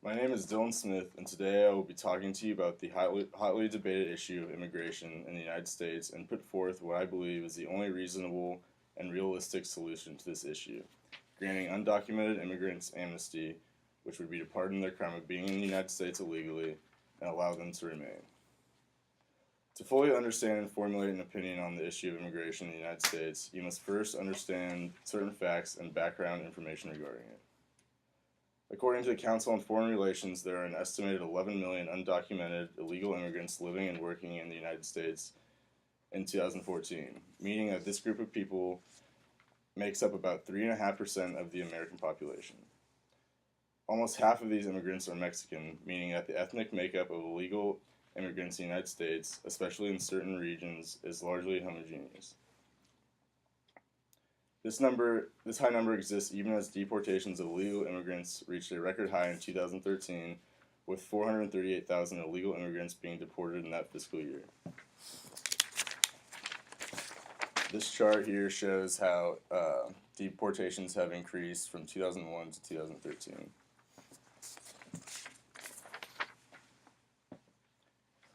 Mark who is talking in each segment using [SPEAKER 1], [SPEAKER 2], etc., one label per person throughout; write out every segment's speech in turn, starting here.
[SPEAKER 1] My name is Dylan Smith, and today I will be talking to you about the hotly debated issue of immigration in the United States and put forth what I believe is the only reasonable and realistic solution to this issue, granting undocumented immigrants amnesty, which would be to pardon their crime of being in the United States illegally and allow them to remain. To fully understand and formulate an opinion on the issue of immigration in the United States, you must first understand certain facts and background information regarding it. According to the Council on Foreign Relations, there are an estimated 11 million undocumented illegal immigrants living and working in the United States in 2014, meaning that this group of people makes up about 3.5% of the American population. Almost half of these immigrants are Mexican, meaning that the ethnic makeup of illegal immigrants in the United States, especially in certain regions, is largely homogeneous. This high number exists even as deportations of illegal immigrants reached a record high in 2013, with 438,000 illegal immigrants being deported in that fiscal year. This chart here shows how deportations have increased from 2001 to 2013.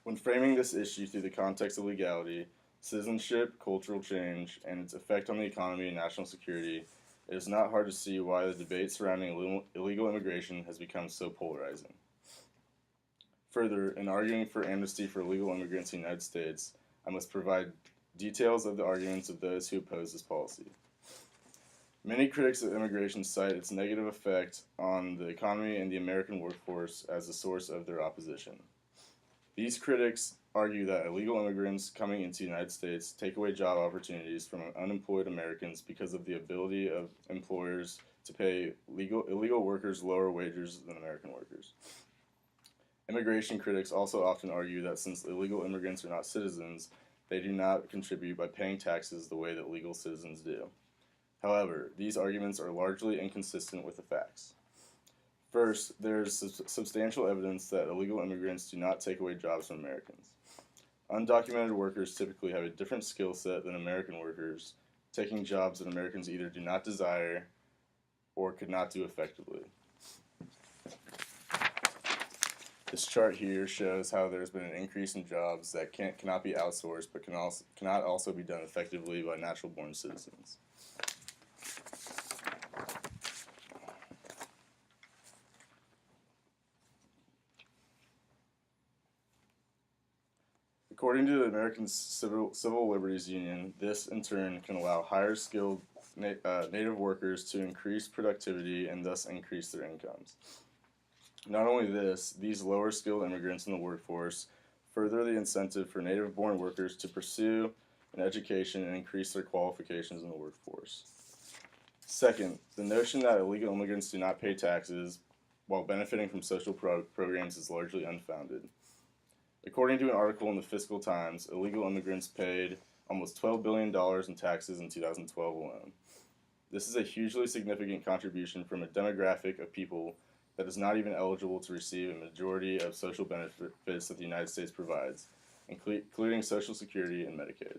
[SPEAKER 1] When framing this issue through the context of legality, citizenship, cultural change, and its effect on the economy and national security, it is not hard to see why the debate surrounding illegal immigration has become so polarizing. Further, in arguing for amnesty for illegal immigrants in the United States, I must provide details of the arguments of those who oppose this policy. Many critics of immigration cite its negative effect on the economy and the American workforce as the source of their opposition. These critics argue that illegal immigrants coming into the United States take away job opportunities from unemployed Americans because of the ability of employers to pay illegal workers lower wages than American workers. Immigration critics also often argue that since illegal immigrants are not citizens, they do not contribute by paying taxes the way that legal citizens do. However, these arguments are largely inconsistent with the facts. First, there is substantial evidence that illegal immigrants do not take away jobs from Americans. Undocumented workers typically have a different skill set than American workers, taking jobs that Americans either do not desire or could not do effectively. This chart here shows how there's been an increase in jobs that cannot be outsourced but cannot also be done effectively by natural-born citizens. According to the American Civil Liberties Union, this in turn can allow higher skilled native workers to increase productivity and thus increase their incomes. Not only this, these lower skilled immigrants in the workforce further the incentive for native born workers to pursue an education and increase their qualifications in the workforce. Second, the notion that illegal immigrants do not pay taxes while benefiting from social programs is largely unfounded. According to an article in the Fiscal Times, illegal immigrants paid almost $12 billion in taxes in 2012 alone. This is a hugely significant contribution from a demographic of people that is not even eligible to receive a majority of social benefits that the United States provides, including Social Security and Medicaid.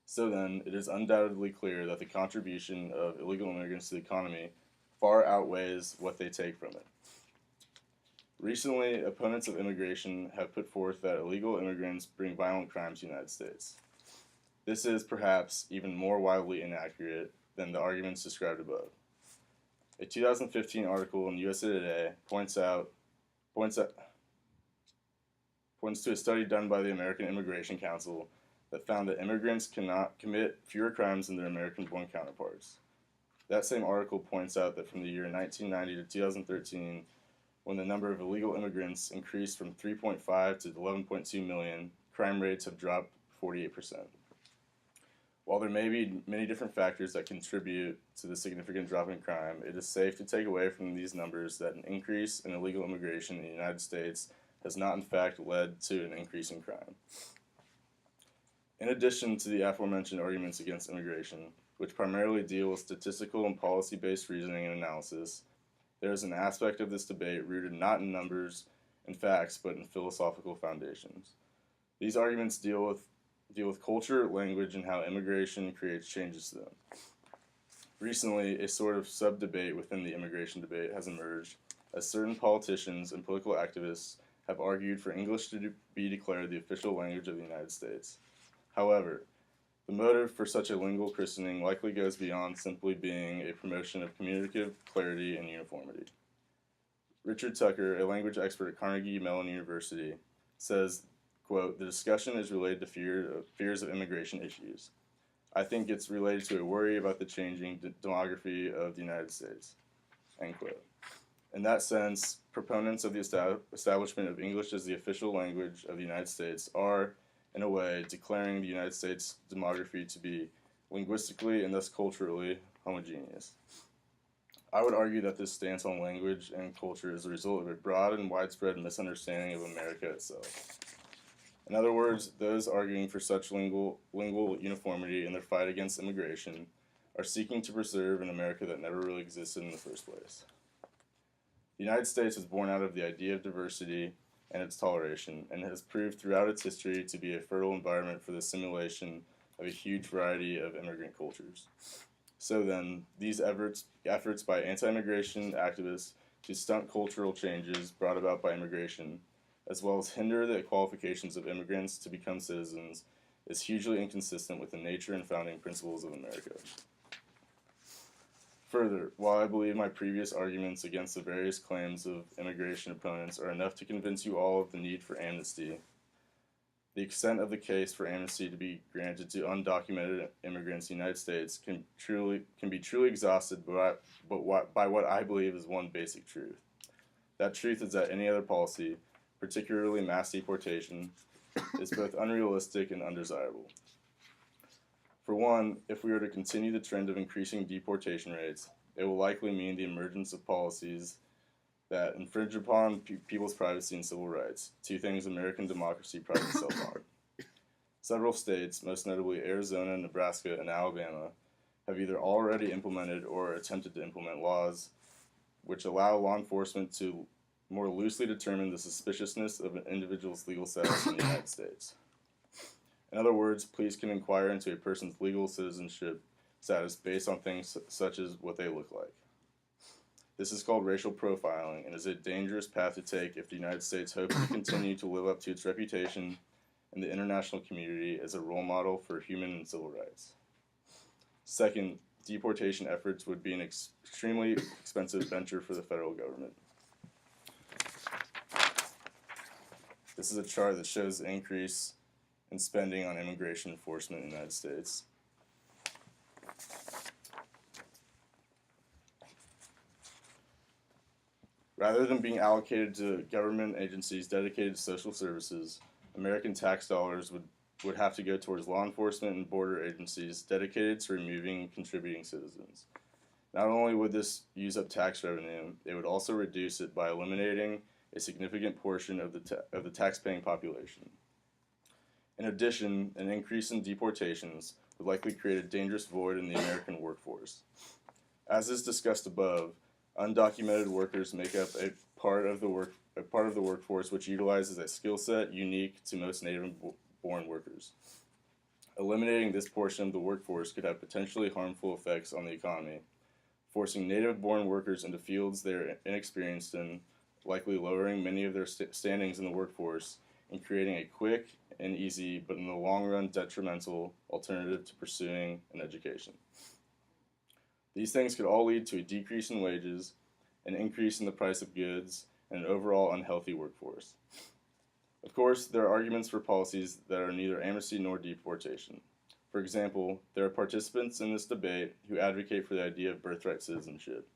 [SPEAKER 1] So then, it is undoubtedly clear that the contribution of illegal immigrants to the economy far outweighs what they take from it. Recently, opponents of immigration have put forth that illegal immigrants bring violent crimes to the United States. This is perhaps even more wildly inaccurate than the arguments described above. A 2015 article in USA Today points to a study done by the American Immigration Council that found that immigrants cannot commit fewer crimes than their American-born counterparts. That same article points out that from the year 1990 to 2013, when the number of illegal immigrants increased from 3.5 to 11.2 million, crime rates have dropped 48%. While there may be many different factors that contribute to the significant drop in crime, it is safe to take away from these numbers that an increase in illegal immigration in the United States has not in fact led to an increase in crime. In addition to the aforementioned arguments against immigration, which primarily deal with statistical and policy-based reasoning and analysis, there is an aspect of this debate rooted not in numbers and facts, but in philosophical foundations. These arguments deal with culture, language, and how immigration creates changes to them. Recently, a sort of sub-debate within the immigration debate has emerged as certain politicians and political activists have argued for English to be declared the official language of the United States. However, the motive for such a lingual christening likely goes beyond simply being a promotion of communicative clarity and uniformity. Richard Tucker, a language expert at Carnegie Mellon University, says, quote, "The discussion is related to fears of immigration issues. I think it's related to a worry about the changing demography of the United States," end quote. In that sense, proponents of the establishment of English as the official language of the United States are, in a way, declaring the United States demography to be linguistically and thus culturally homogeneous. I would argue that this stance on language and culture is a result of a broad and widespread misunderstanding of America itself. In other words, those arguing for such lingual uniformity in their fight against immigration are seeking to preserve an America that never really existed in the first place. The United States was born out of the idea of diversity and its toleration, and has proved throughout its history to be a fertile environment for the assimilation of a huge variety of immigrant cultures. So then, these efforts by anti-immigration activists to stunt cultural changes brought about by immigration, as well as hinder the qualifications of immigrants to become citizens, is hugely inconsistent with the nature and founding principles of America. Further, while I believe my previous arguments against the various claims of immigration opponents are enough to convince you all of the need for amnesty, the extent of the case for amnesty to be granted to undocumented immigrants in the United States can be truly exhausted by what I believe is one basic truth. That truth is that any other policy, particularly mass deportation, is both unrealistic and undesirable. For one, if we are to continue the trend of increasing deportation rates, it will likely mean the emergence of policies that infringe upon people's privacy and civil rights, two things American democracy prides itself on. Several states, most notably Arizona, Nebraska, and Alabama, have either already implemented or attempted to implement laws which allow law enforcement to more loosely determine the suspiciousness of an individual's legal status in the United States. In other words, police can inquire into a person's legal citizenship status based on things such as what they look like. This is called racial profiling and is a dangerous path to take if the United States hopes to continue to live up to its reputation in the international community as a role model for human and civil rights. Second, deportation efforts would be an extremely expensive venture for the federal government. This is a chart that shows the increase in spending on immigration enforcement in the United States. Rather than being allocated to government agencies dedicated to social services, American tax dollars would have to go towards law enforcement and border agencies dedicated to removing contributing citizens. Not only would this use up tax revenue, it would also reduce it by eliminating a significant portion of the tax-paying population. In addition, an increase in deportations would likely create a dangerous void in the American workforce. As is discussed above, undocumented workers make up a part of the workforce which utilizes a skill set unique to most native-born workers. Eliminating this portion of the workforce could have potentially harmful effects on the economy, forcing native-born workers into fields they are inexperienced in, likely lowering many of their standings in the workforce, and creating a quick and easy, but in the long run detrimental, alternative to pursuing an education. These things could all lead to a decrease in wages, an increase in the price of goods, and an overall unhealthy workforce. Of course, there are arguments for policies that are neither amnesty nor deportation. For example, there are participants in this debate who advocate for the idea of birthright citizenship,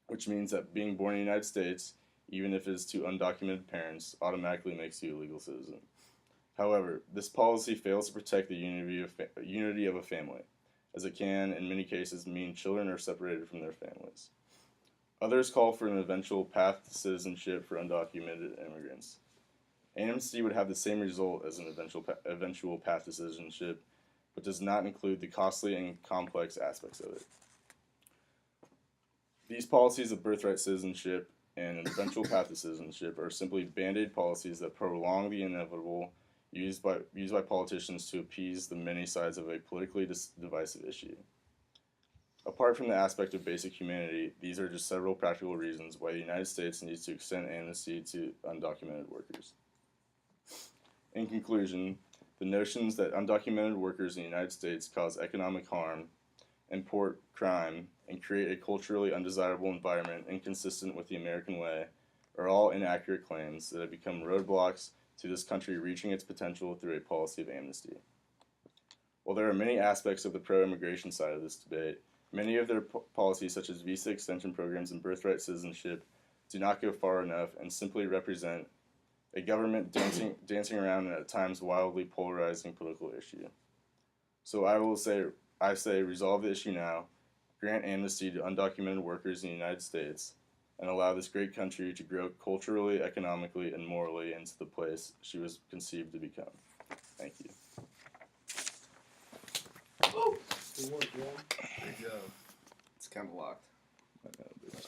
[SPEAKER 1] which means that being born in the United States, even if it is to undocumented parents, automatically makes you a legal citizen. However, this policy fails to protect the unity of a family, as it can, in many cases, mean children are separated from their families. Others call for an eventual path to citizenship for undocumented immigrants. Amnesty would have the same result as an eventual path to citizenship, but does not include the costly and complex aspects of it. These policies of birthright citizenship and an eventual path to citizenship are simply band-aid policies that prolong the inevitable used by politicians to appease the many sides of a politically divisive issue. Apart from the aspect of basic humanity, these are just several practical reasons why the United States needs to extend amnesty to undocumented workers. In conclusion, the notions that undocumented workers in the United States cause economic harm, import crime, and create a culturally undesirable environment inconsistent with the American way are all inaccurate claims that have become roadblocks to this country reaching its potential through a policy of amnesty. While there are many aspects of the pro-immigration side of this debate, many of their policies, such as visa extension programs and birthright citizenship, do not go far enough and simply represent a government dancing around an at times wildly polarizing political issue. So I say resolve the issue now, grant amnesty to undocumented workers in the United States, and allow this great country to grow culturally, economically, and morally into the place she was conceived to become. Thank you.
[SPEAKER 2] Good work, man.
[SPEAKER 3] There you go. It's kind of locked.
[SPEAKER 1] I know, but